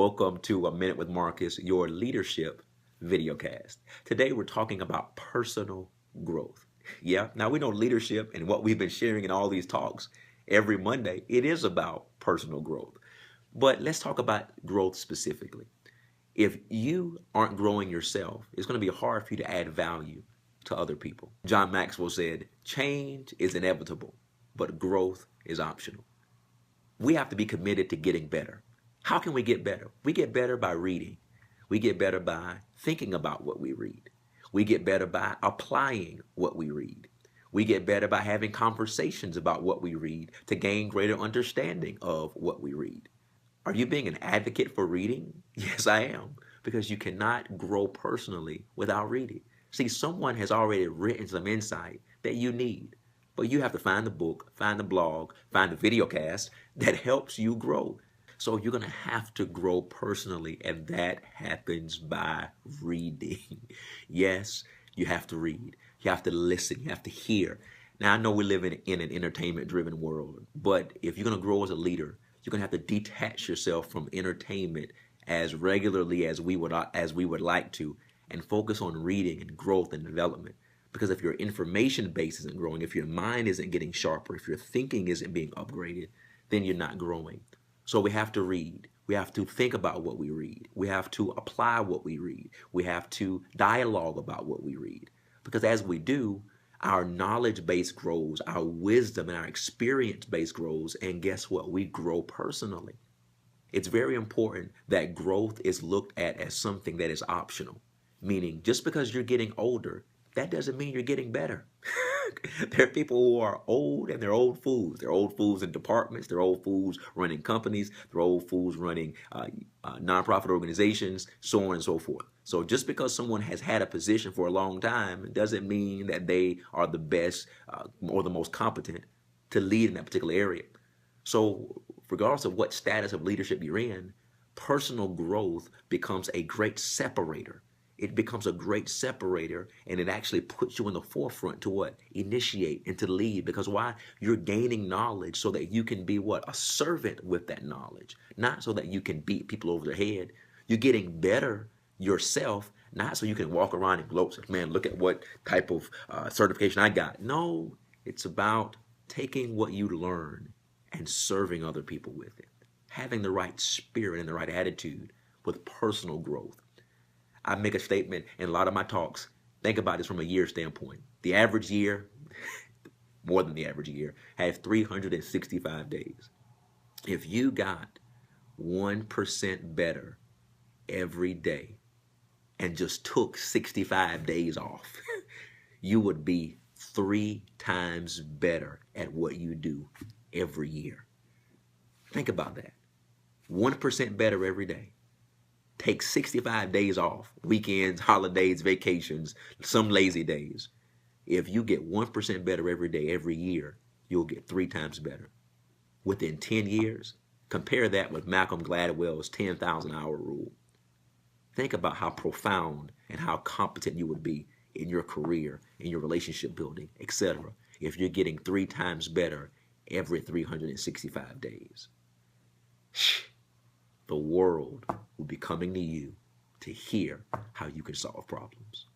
Welcome to A Minute with Marcus, your leadership videocast. Today we're talking about personal growth. Yeah, now we know leadership and what we've been sharing in all these talks every Monday, it is about personal growth. But let's talk about growth specifically. If you aren't growing yourself, it's going to be hard for you to add value to other people. John Maxwell said, change is inevitable, but growth is optional. We have to be committed to getting better. How can we get better? We get better by reading. We get better by thinking about what we read. We get better by applying what we read. We get better by having conversations about what we read to gain greater understanding of what we read. Are you being an advocate for reading? Yes, I am, because you cannot grow personally without reading. See, someone has already written some insight that you need, but you have to find the book, find the blog, find the video cast that helps you grow. So you're going to have to grow personally, and that happens by reading. Yes, you have to read. You have to listen. You have to hear. Now, I know we live in an entertainment-driven world, but if you're going to grow as a leader, you're going to have to detach yourself from entertainment as regularly as we would like to, and focus on reading and growth and development. Because if your information base isn't growing, if your mind isn't getting sharper, if your thinking isn't being upgraded, then you're not growing. So we have to read. We have to think about what we read. We have to apply what we read. We have to dialogue about what we read. Because as we do, our knowledge base grows, our wisdom and our experience base grows, and guess what? We grow personally. It's very important that growth is looked at as something that is optional, meaning just because you're getting older, that doesn't mean you're getting better. There are people who are old and they're old fools. They're old fools in departments. They're old fools running companies. They're old fools running nonprofit organizations, so on and so forth. So just because someone has had a position for a long time doesn't mean that they are the best or the most competent to lead in that particular area. So regardless of what status of leadership you're in, personal growth becomes a great separator. It becomes a great separator, and it actually puts you in the forefront to what? Initiate and to lead. Because why? You're gaining knowledge so that you can be what? A servant with that knowledge, not so that you can beat people over the head. You're getting better yourself, not so you can walk around and gloat, say, man, look at what type of certification I got. No, it's about taking what you learn and serving other people with it, having the right spirit and the right attitude with personal growth. I make a statement in a lot of my talks. Think about this from a year standpoint. The average year, more than the average year, has 365 days. If you got 1% better every day and just took 65 days off, you would be 3 times better at what you do every year. Think about that. 1% better every day. Take 65 days off, weekends, holidays, vacations, some lazy days. If you get 1% better every day, every year, you'll get 3 times better. Within 10 years, compare that with Malcolm Gladwell's 10,000-hour rule. Think about how profound and how competent you would be in your career, in your relationship building, etc. if you're getting 3 times better every 365 days. The world will be coming to you to hear how you can solve problems.